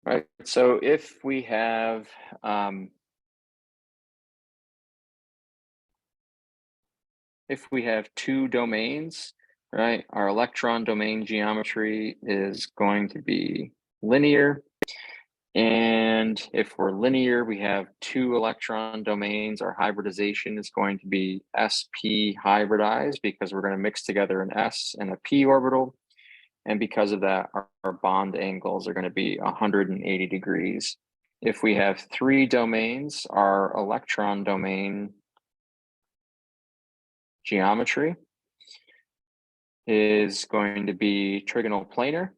right? So if we have two domains, right, our electron domain geometry is going to be linear. And if we're linear, we have two electron domains. Our hybridization is going to be sp hybridized because we're going to mix together an s and a p orbital. And because of that, our bond angles are going to be 180 degrees. If we have three domains, our electron domain geometry is going to be trigonal planar.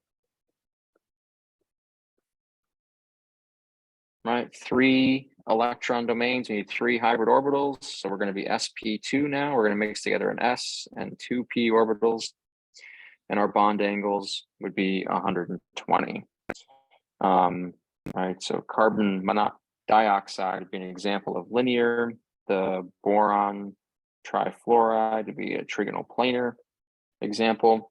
Right, three electron domains, we need three hybrid orbitals. So we're going to be sp2 now. We're going to mix together an s and two p orbitals. And our bond angles would be 120. Right, so carbon dioxide would be an example of linear. The boron trifluoride would be a trigonal planar example.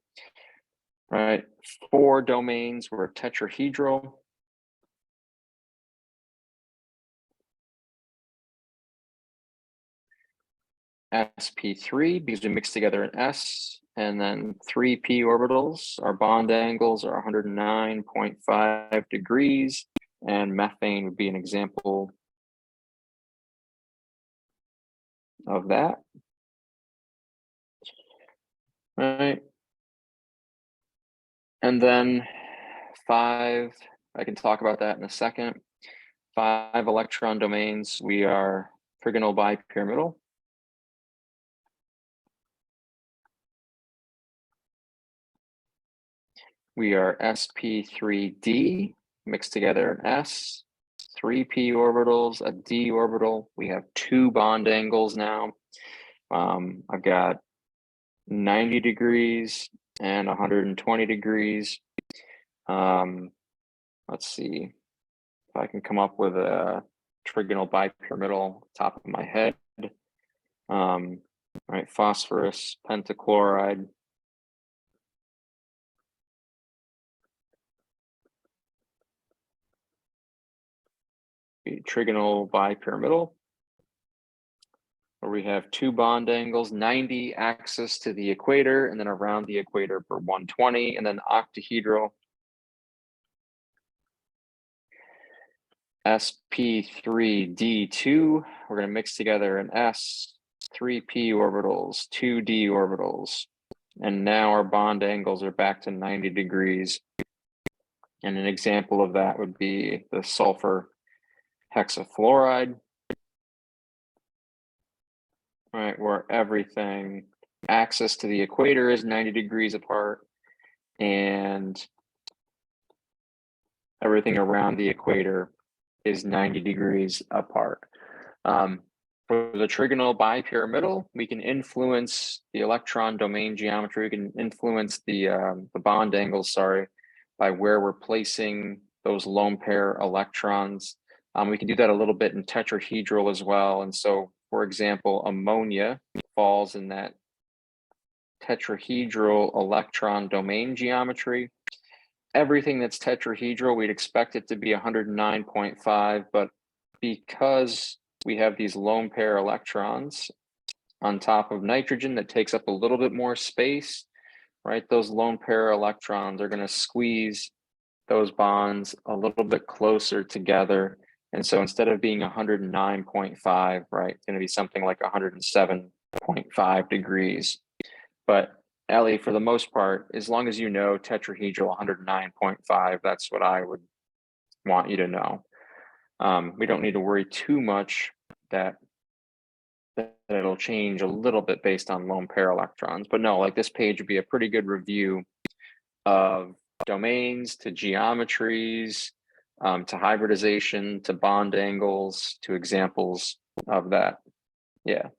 Right, four domains were tetrahedral. sp3 because we mix together an s and then three p orbitals. Our bond angles are 109.5 degrees, and methane would be an example of that. Right. And then five, I can talk about that in a second. Five electron domains, we are trigonal bipyramidal. We are sp3d, mixed together an s, three p orbitals, a d orbital. We have two bond angles now. I've got 90 degrees and 120 degrees. Let's see if I can come up with a trigonal bipyramidal top of my head. Right, phosphorus pentachloride. Trigonal bipyramidal, where we have two bond angles, 90 axis to the equator, and then around the equator for 120, and then octahedral. sp3d2, we're going to mix together an s, three p orbitals, two d orbitals, and now our bond angles are back to 90 degrees. And an example of that would be the sulfur hexafluoride, right, where everything axis to the equator is 90 degrees apart, and everything around the equator is 90 degrees apart. For the trigonal bipyramidal, we can influence the electron domain geometry. We can influence the bond angles, by where we're placing those lone pair electrons. We can do that a little bit in tetrahedral as well. And so, for example, ammonia falls in that tetrahedral electron domain geometry. Everything that's tetrahedral, we'd expect it to be 109.5, but because we have these lone pair electrons on top of nitrogen that takes up a little bit more space, right? Those lone pair electrons are going to squeeze those bonds a little bit closer together. And so instead of being 109.5, right, it's going to be something like 107.5 degrees. But Ellie, for the most part, as long as you know tetrahedral 109.5, that's what I would want you to know. We don't need to worry too much that it'll change a little bit based on lone pair electrons. But no, like this page would be a pretty good review of domains to geometries, to hybridization, to bond angles, to examples of that. Yeah.